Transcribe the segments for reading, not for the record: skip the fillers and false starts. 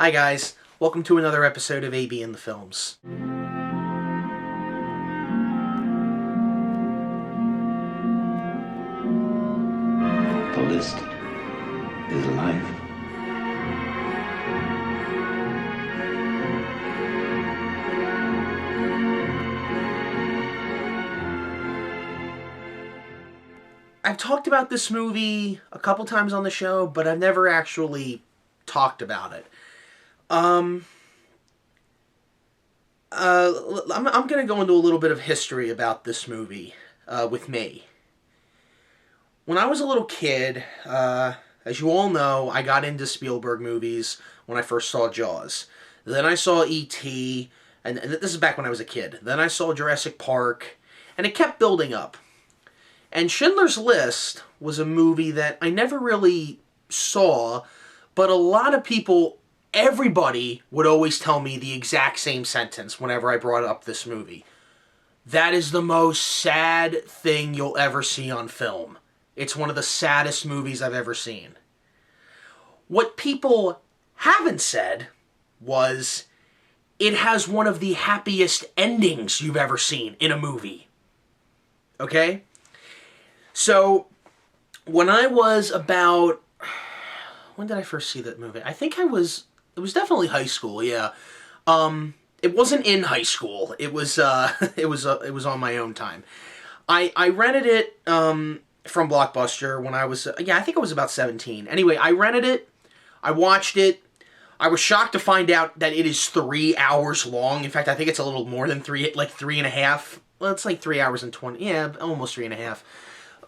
Hi guys, welcome to another episode of AB in the Films. The list is alive. I've talked about this movie a couple times on the show, but I've never actually talked about it. I'm going to go into a little bit of history about this movie with me. When I was a little kid, as you all know, I got into Spielberg movies when I first saw Jaws. Then I saw E.T., and this is back when I was a kid. Then I saw Jurassic Park, and it kept building up. And Schindler's List was a movie that I never really saw, but a lot of people, everybody would always tell me the exact same sentence whenever I brought up this movie. That is the most sad thing you'll ever see on film. It's one of the saddest movies I've ever seen. What people haven't said was it has one of the happiest endings you've ever seen in a movie. Okay? So, when I was about... When did I first see that movie? I think it was definitely high school, yeah. It wasn't in high school. It was on my own time. I rented it from Blockbuster when I was... I think I was about 17. Anyway, I rented it. I watched it. I was shocked to find out that it is 3 hours long. In fact, I think it's a little more than 3, like 3.5. Well, it's like 3 hours and 20. Yeah, almost 3.5.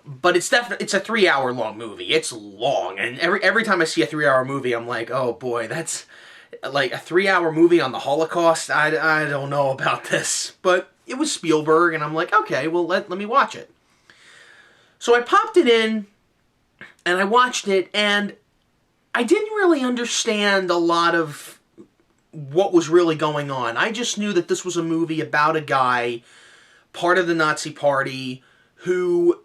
But it's a 3 hour long movie. It's long, and every time I see a 3 hour movie, I'm like, oh boy, that's like a 3 hour movie on the Holocaust. I don't know about this, but it was Spielberg, and I'm like, okay, well let me watch it. So I popped it in, and I watched it, and I didn't really understand a lot of what was really going on. I just knew that this was a movie about a guy, part of the Nazi Party, who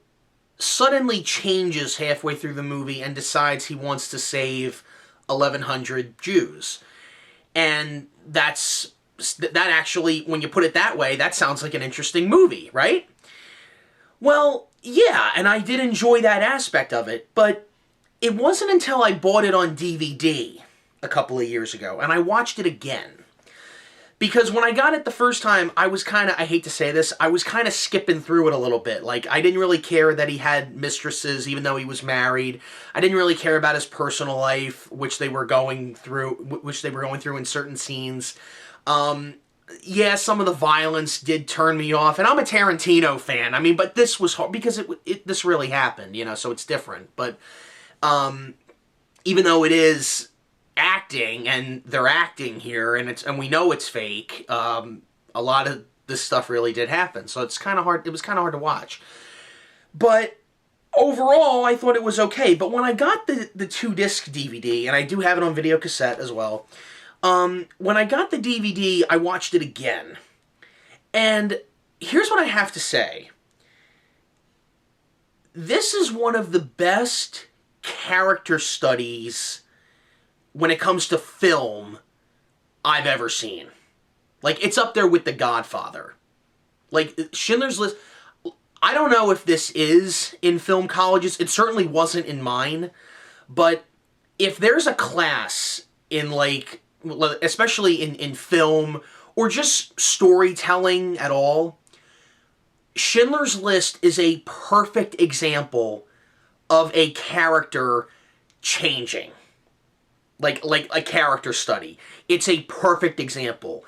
suddenly changes halfway through the movie and decides he wants to save 1,100 Jews. And that actually, when you put it that way, that sounds like an interesting movie, right? Well, yeah, and I did enjoy that aspect of it, but it wasn't until I bought it on DVD a couple of years ago, and I watched it again. Because when I got it the first time, I was kind of, I hate to say this, I was kind of skipping through it a little bit. Like, I didn't really care that he had mistresses, even though he was married. I didn't really care about his personal life, which they were going through in certain scenes. Yeah, some of the violence did turn me off, and I'm a Tarantino fan. I mean, but this was hard, because this really happened, so it's different. But, even though it is acting, and they're acting here, and we know it's fake, a lot of this stuff really did happen, so it's kind of hard. It was kind of hard to watch, but overall I thought it was okay. But when I got the 2-disc DVD, and I do have it on video cassette as well, when I got the DVD, I watched it again, and here's what I have to say. This is one of the best character studies when it comes to film I've ever seen. Like, it's up there with The Godfather. Like, Schindler's List, I don't know if this is in film colleges. It certainly wasn't in mine. But if there's a class in, like, especially in film, or just storytelling at all, Schindler's List is a perfect example of a character changing. Like a character study. It's a perfect example.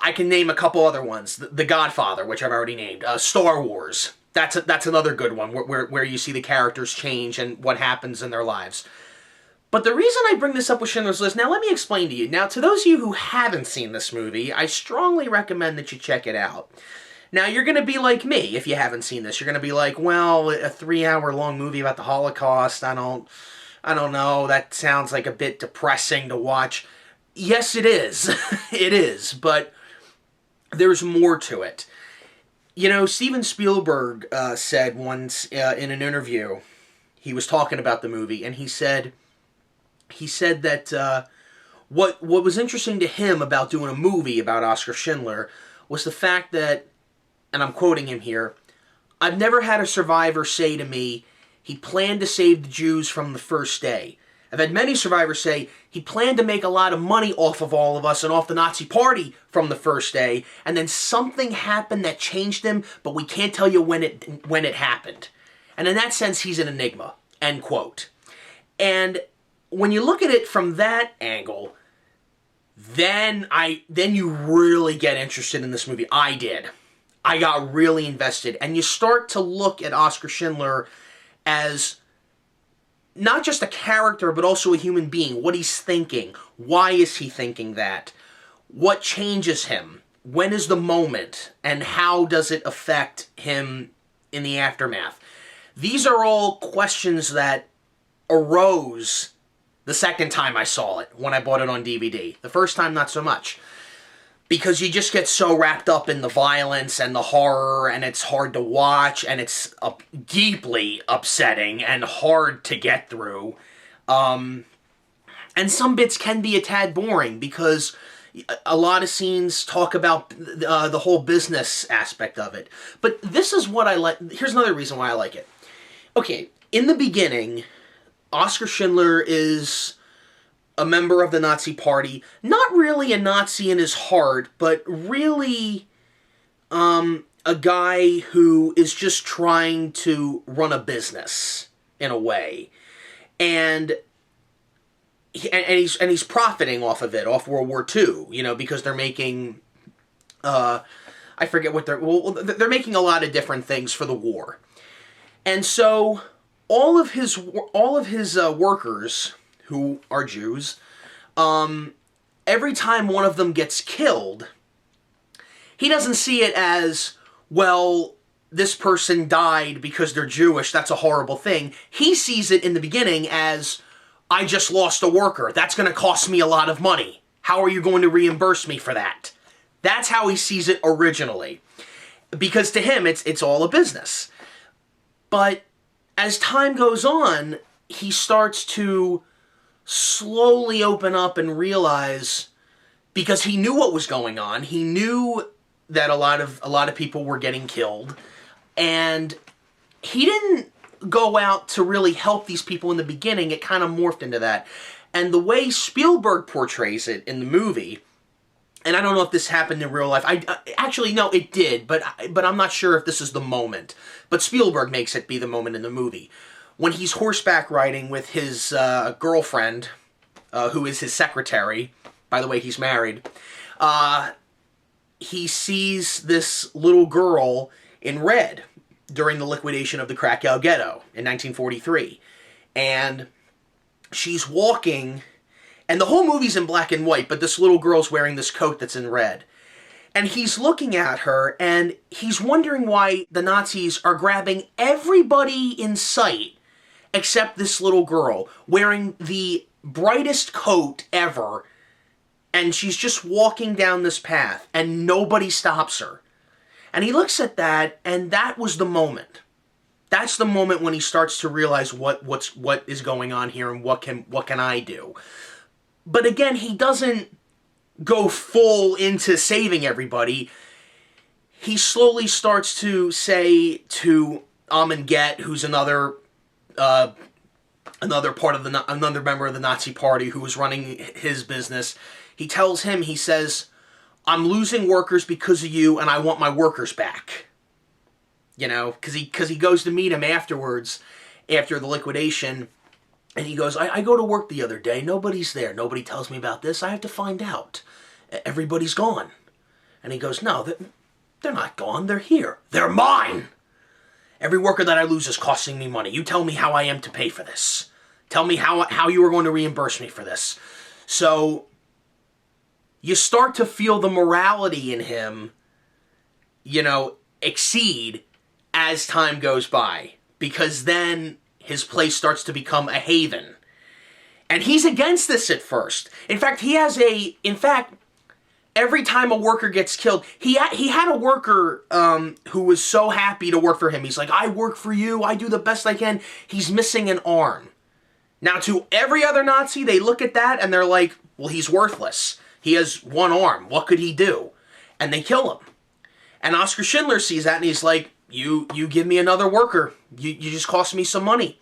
I can name a couple other ones. The Godfather, which I've already named. Star Wars. That's another good one, where you see the characters change and what happens in their lives. But the reason I bring this up with Schindler's List, now let me explain to you. Now, to those of you who haven't seen this movie, I strongly recommend that you check it out. Now, you're going to be like me if you haven't seen this. You're going to be like, well, a 3 hour long movie about the Holocaust, I don't know, that sounds like a bit depressing to watch. Yes, it is. It is, but there's more to it. Steven Spielberg said once in an interview, he was talking about the movie, and he said that what was interesting to him about doing a movie about Oskar Schindler was the fact that, and I'm quoting him here, "I've never had a survivor say to me, he planned to save the Jews from the first day. I've had many survivors say he planned to make a lot of money off of all of us and off the Nazi Party from the first day, and then something happened that changed him, but we can't tell you when it happened. And in that sense, he's an enigma." End quote. And when you look at it from that angle, then you really get interested in this movie. I did. I got really invested. And you start to look at Oskar Schindler as not just a character, but also a human being. What he's thinking. Why is he thinking that? What changes him? When is the moment? And how does it affect him in the aftermath? These are all questions that arose the second time I saw it, when I bought it on DVD. The first time, not so much. Because you just get so wrapped up in the violence and the horror, and it's hard to watch, and it's deeply upsetting and hard to get through. And some bits can be a tad boring, because a lot of scenes talk about the whole business aspect of it. But this is what I like. Here's another reason why I like it. Okay, in the beginning, Oskar Schindler is a member of the Nazi Party. Not really a Nazi in his heart, but really a guy who is just trying to run a business, in a way. And he's profiting off of it, off World War II, because they're making, I forget what they're making a lot of different things for the war. And so all of his workers, who are Jews, every time one of them gets killed, he doesn't see it as, well, this person died because they're Jewish, that's a horrible thing. He sees it in the beginning as, I just lost a worker, that's going to cost me a lot of money. How are you going to reimburse me for that? That's how he sees it originally. Because to him, it's all a business. But as time goes on, he starts to slowly open up and realize, because he knew what was going on, he knew that a lot of people were getting killed, and he didn't go out to really help these people in the beginning. It kind of morphed into that. And the way Spielberg portrays it in the movie, and I don't know if this happened in real life. Actually, no, it did, but I'm not sure if this is the moment. But Spielberg makes it be the moment in the movie. When he's horseback riding with his girlfriend, who is his secretary, by the way, he's married, he sees this little girl in red during the liquidation of the Krakow ghetto in 1943. And she's walking, and the whole movie's in black and white, but this little girl's wearing this coat that's in red. And he's looking at her, and he's wondering why the Nazis are grabbing everybody in sight except this little girl, wearing the brightest coat ever, and she's just walking down this path, and nobody stops her. And he looks at that, and that was the moment. That's the moment when he starts to realize what is going on here, and what can I do. But again, he doesn't go full into saving everybody. He slowly starts to say to Amon Get, who's another member of the Nazi Party who was running his business, he tells him, he says, I'm losing workers because of you, and I want my workers back. Because he goes to meet him afterwards, after the liquidation, and he goes, I go to work the other day, nobody's there, nobody tells me about this, I have to find out. Everybody's gone. And he goes, no, they're not gone, they're here. They're mine! Every worker that I lose is costing me money. You tell me how I am to pay for this. Tell me how you are going to reimburse me for this. So you start to feel the morality in him, exceed as time goes by. Because then his place starts to become a haven. And he's against this at first. In fact, every time a worker gets killed, he had a worker who was so happy to work for him. He's like, I work for you, I do the best I can. He's missing an arm. Now, to every other Nazi, they look at that and they're like, Well, he's worthless. He has one arm. What could he do? And they kill him. And Oscar Schindler sees that and he's like, you give me another worker. You just cost me some money.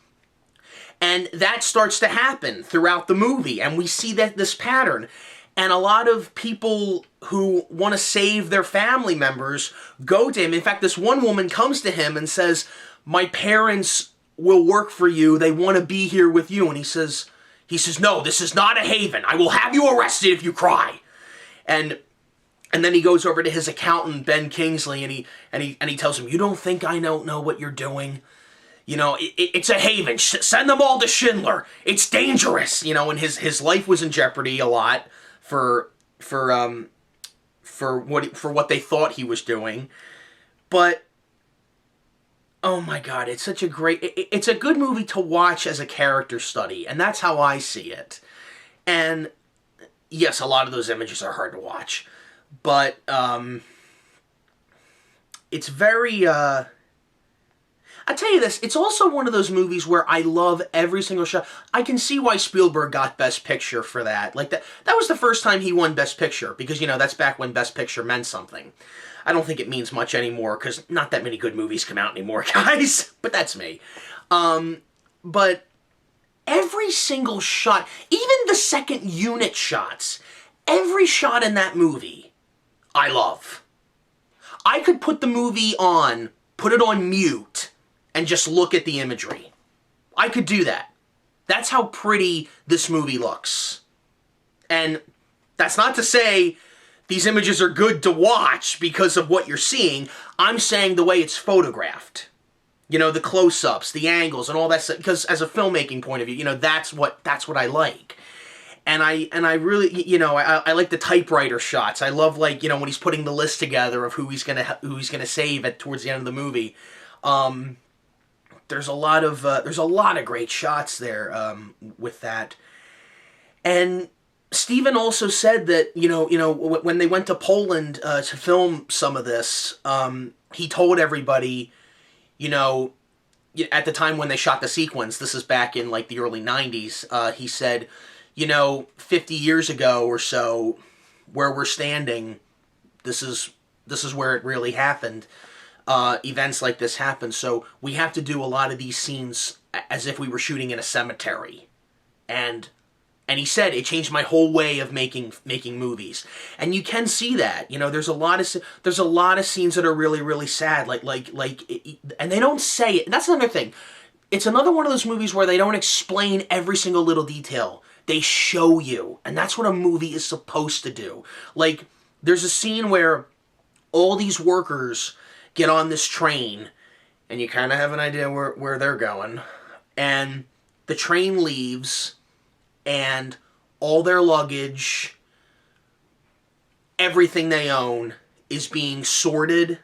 And that starts to happen throughout the movie. And we see that this pattern. And a lot of people who want to save their family members go to him. In fact, this one woman comes to him and says, my parents will work for you. They want to be here with you. And he says, no, this is not a haven. I will have you arrested if you cry. And then he goes over to his accountant, Ben Kingsley, and he tells him, you don't think I don't know what you're doing? You know, it's a haven. Send them all to Schindler. It's dangerous. You know, and his life was in jeopardy a lot for what they thought he was doing. But oh my God, it's such a it's a good movie to watch as a character study, and that's how I see it. And yes, a lot of those images are hard to watch, but it's very I tell you this, it's also one of those movies where I love every single shot. I can see why Spielberg got Best Picture for that. Like that was the first time he won Best Picture, because, you know, that's back when Best Picture meant something. I don't think it means much anymore, because not that many good movies come out anymore, guys. But that's me. But every single shot, even the second unit shots, every shot in that movie, I love. I could put the movie on, put it on mute, and just look at the imagery. I could do that. That's how pretty this movie looks. And that's not to say these images are good to watch because of what you're seeing. I'm saying the way it's photographed. You know, the close-ups, the angles, and all that stuff. Because as a filmmaking point of view, you know, that's what I like. And I really, you know, I like the typewriter shots. I love, like, you know, when he's putting the list together of who he's gonna save towards the end of the movie. There's a lot of great shots there with that. And Steven also said that, you know, when they went to Poland to film some of this, he told everybody, you know, at the time when they shot the sequence, this is back in like the early 90s, he said, you know, 50 years ago or so, where we're standing, this is where it really happened. Events like this happen, so we have to do a lot of these scenes as if we were shooting in a cemetery. And he said it changed my whole way of making movies. And you can see that. You know, there's a lot of scenes that are really, really sad, and they don't say it. And that's another thing. It's another one of those movies where they don't explain every single little detail. They show you, and that's what a movie is supposed to do. Like, there's a scene where all these workers get on this train, and you kind of have an idea where they're going, and the train leaves, and all their luggage, everything they own, is being sorted,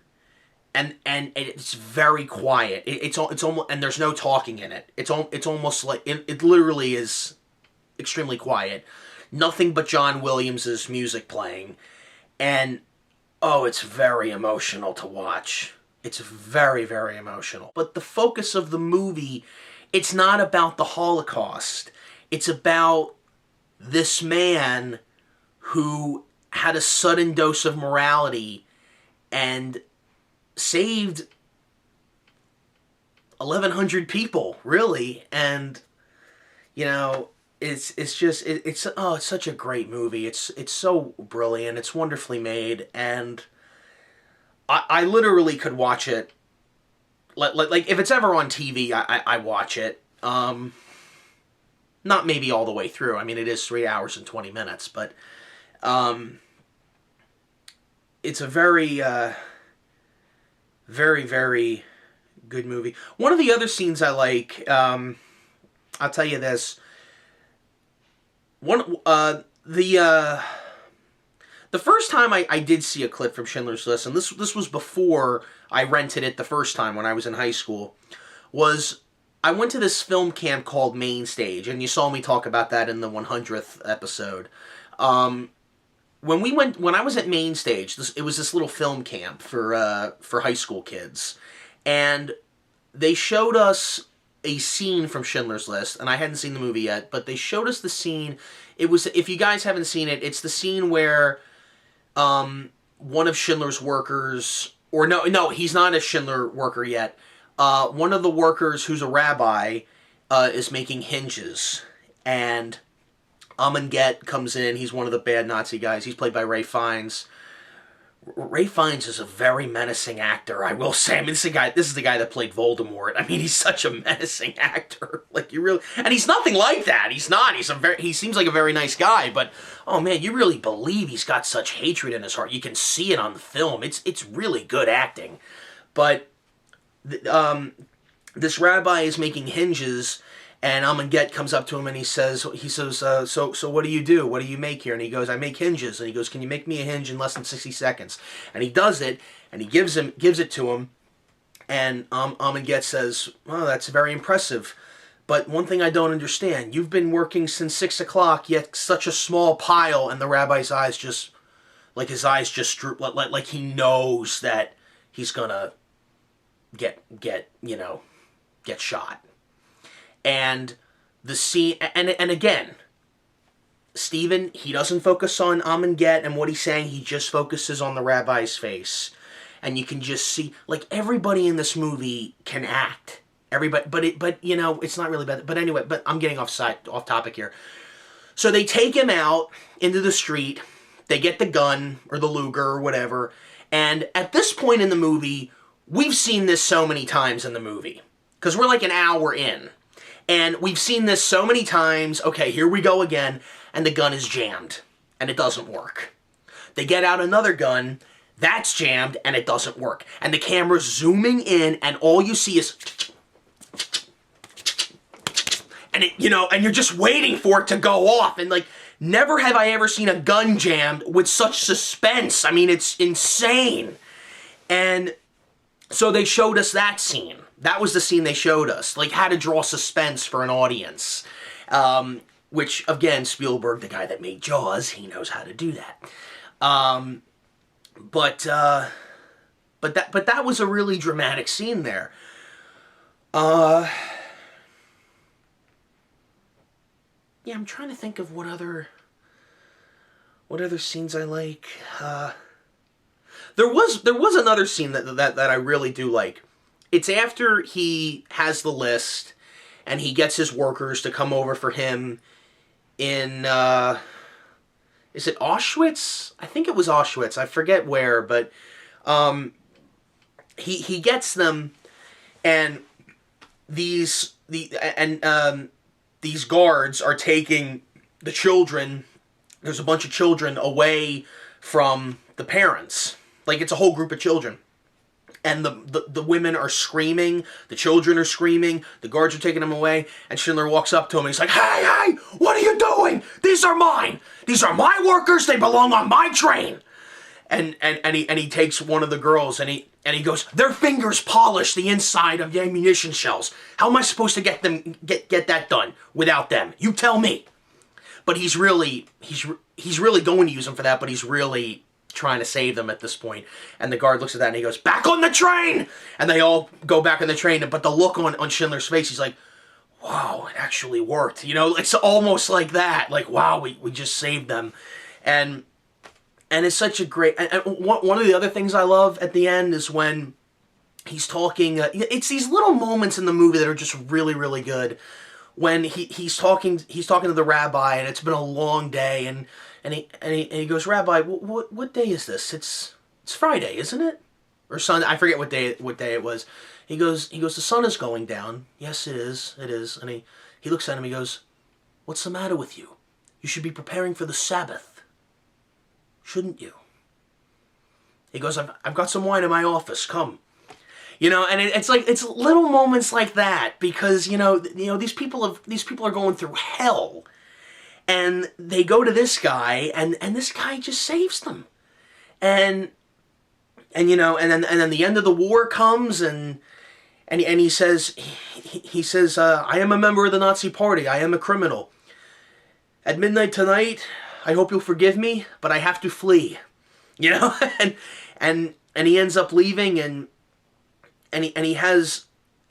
and it's very quiet. It's almost, and there's no talking in it. It's almost like it literally is extremely quiet. Nothing but John Williams' music playing, and oh, it's very emotional to watch. It's very, very emotional. But the focus of the movie, it's not about the Holocaust. It's about this man who had a sudden dose of morality and saved 1,100 people, really. And, you know, it's such a great movie. It's so brilliant. It's wonderfully made, and I literally could watch it. Like if it's ever on TV, I watch it. Not maybe all the way through. I mean, it is 3 hours and 20 minutes, but it's a very, very, very good movie. One of the other scenes I like, I'll tell you this. The first time I did see a clip from Schindler's List, and this was before I rented it the first time when I was in high school, was I went to this film camp called Main Stage, and you saw me talk about that in the 100th episode. When I was at Main Stage, it was this little film camp for high school kids, and they showed us a scene from Schindler's List, and I hadn't seen the movie yet, but they showed us the scene. It was, if you guys haven't seen it, it's the scene where one of Schindler's workers, or no, he's not a Schindler worker yet. One of the workers who's a rabbi is making hinges, and Amon Get comes in. He's one of the bad Nazi guys. He's played by Ray Fiennes. Ray Fiennes is a very menacing actor, I will say. I mean, this is the guy that played Voldemort. I mean, he's such a menacing actor. Like, you really... And he's nothing like that. He's not. He seems like a very nice guy, but, oh man, you really believe he's got such hatred in his heart. You can see it on the film. It's really good acting. But this rabbi is making hinges, and Amon Get comes up to him and he says, so what do you do? What do you make here? And he goes, I make hinges. And he goes, can you make me a hinge in less than 60 seconds? And he does it, and he gives it to him. And Amon Get says, oh, that's very impressive. But one thing I don't understand, you've been working since 6 o'clock, yet such a small pile. And the rabbi's eyes just, like his eyes just droop, like he knows that he's gonna get shot. And the scene, and again, Steven, he doesn't focus on Amon Get and what he's saying, he just focuses on the rabbi's face. And you can just see, like, everybody in this movie can act. Everybody, but you know, it's not really bad. But anyway, but I'm getting off topic here. So they take him out into the street, they get the gun, or the Luger, or whatever, and at this point in the movie, we've seen this so many times in the movie. Because we're like an hour in. And we've seen this so many times. Okay, here we go again. And the gun is jammed. And it doesn't work. They get out another gun. That's jammed. And it doesn't work. And the camera's zooming in. And all you see is... And and you're just waiting for it to go off. And like, never have I ever seen a gun jammed with such suspense. I mean, it's insane. And so they showed us that scene. That was the scene they showed us, like how to draw suspense for an audience. Which, again, Spielberg, the guy that made Jaws, he knows how to do that. But that was a really dramatic scene there. Yeah, I'm trying to think of what other scenes I like. There was another scene that I really do like. It's after he has the list, and he gets his workers to come over for him in, is it Auschwitz? I think it was Auschwitz. I forget where, but he gets them, and these guards are taking the children. There's a bunch of children away from the parents. Like, it's a whole group of children. And the women are screaming, the children are screaming, the guards are taking them away, and Schindler walks up to him and he's like, hey, what are you doing? These are mine. These are my workers, they belong on my train. And he takes one of the girls and he goes, their fingers polish the inside of the ammunition shells. How am I supposed to get that done without them? You tell me. But he's really going to use them for that, but he's really trying to save them at this point. And the guard looks at that and he goes, back on the train! And they all go back on the train, but the look on Schindler's face, he's like, wow, it actually worked. It's almost like that. Like, wow, we just saved them. And it's such a great... And one of the other things I love at the end is when he's talking... it's these little moments in the movie that are just really, really good. When he's talking to the rabbi, and it's been a long day, and he goes, Rabbi, what day is this? It's Friday, isn't it? Or Sunday? I forget what day it was. He goes, the sun is going down. Yes, it is. And he looks at him. He goes, what's the matter with you? You should be preparing for the Sabbath, shouldn't you? He goes, I've got some wine in my office. Come. And it's like, it's little moments like that, because these people are going through hell. And they go to this guy, and this guy just saves them. And then the end of the war comes, and he says, I am a member of the Nazi Party. I am a criminal. At midnight tonight, I hope you'll forgive me, but I have to flee. And he ends up leaving, and he has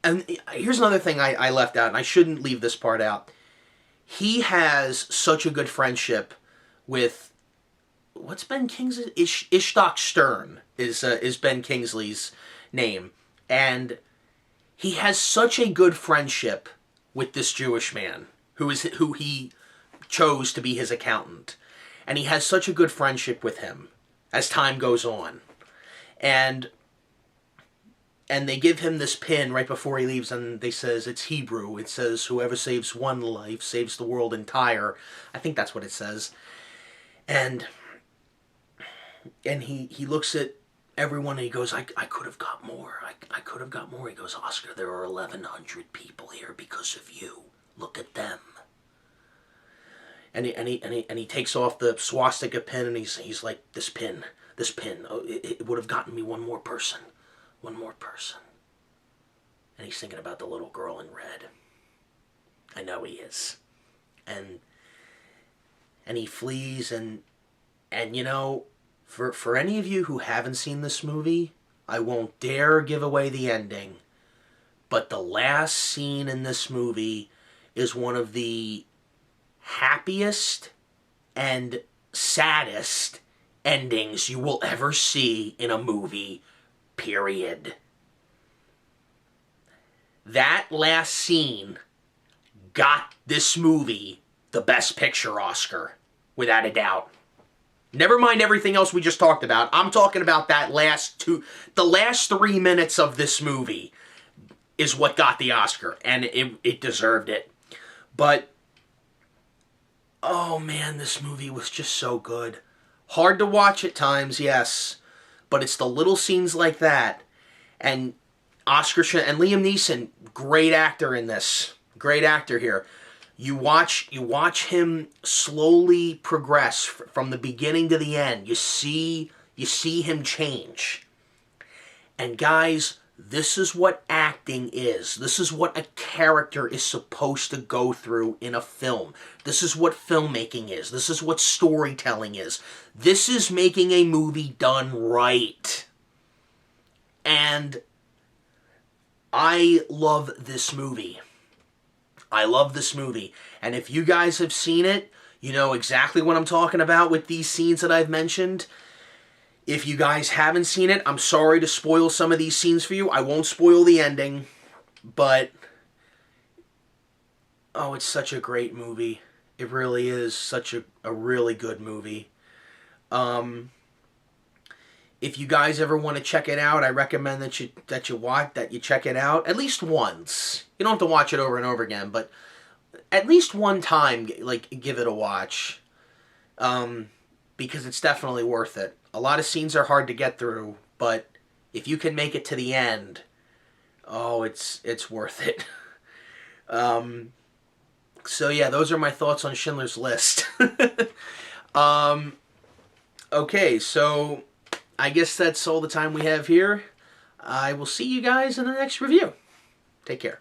And here's another thing I left out, and I shouldn't leave this part out. He has such a good friendship with, what's Ben Kingsley's? Ishtok Stern is Ben Kingsley's name. And he has such a good friendship with this Jewish man who he chose to be his accountant. And he has such a good friendship with him as time goes on. And they give him this pin right before he leaves, and they says it's Hebrew. It says, whoever saves one life saves the world entire. I think that's what it says. And he looks at everyone and he goes, I could have got more. I could have got more. He goes, Oscar, there are 1,100 people here because of you. Look at them. And he takes off the swastika pin, and he's like, this pin, oh, it would have gotten me one more person. One more person. And he's thinking about the little girl in red. I know he is. And he flees, and you know, for any of you who haven't seen this movie, I won't dare give away the ending, but the last scene in this movie is one of the happiest and saddest endings you will ever see in a movie, period. That last scene got this movie the Best Picture Oscar, without a doubt. Never mind everything else we just talked about. I'm talking about the last 3 minutes of this movie is what got the Oscar, and it deserved it. But, oh man, this movie was just so good. Hard to watch at times, yes, but it's the little scenes like that. And and Liam Neeson, great actor in this. Great actor here. You watch him slowly progress from the beginning to the end. You see him change. And guys, this is what acting is. This is what a character is supposed to go through in a film. This is what filmmaking is. This is what storytelling is. This is making a movie done right. And I love this movie. I love this movie. And if you guys have seen it, you know exactly what I'm talking about with these scenes that I've mentioned. If you guys haven't seen it, I'm sorry to spoil some of these scenes for you. I won't spoil the ending, but oh, it's such a great movie. It really is such a really good movie. If you guys ever want to check it out, I recommend that you check it out at least once. You don't have to watch it over and over again, but at least one time, like, give it a watch, because it's definitely worth it. A lot of scenes are hard to get through, but if you can make it to the end, oh, it's worth it. So yeah, those are my thoughts on Schindler's List. Okay, so I guess that's all the time we have here. I will see you guys in the next review. Take care.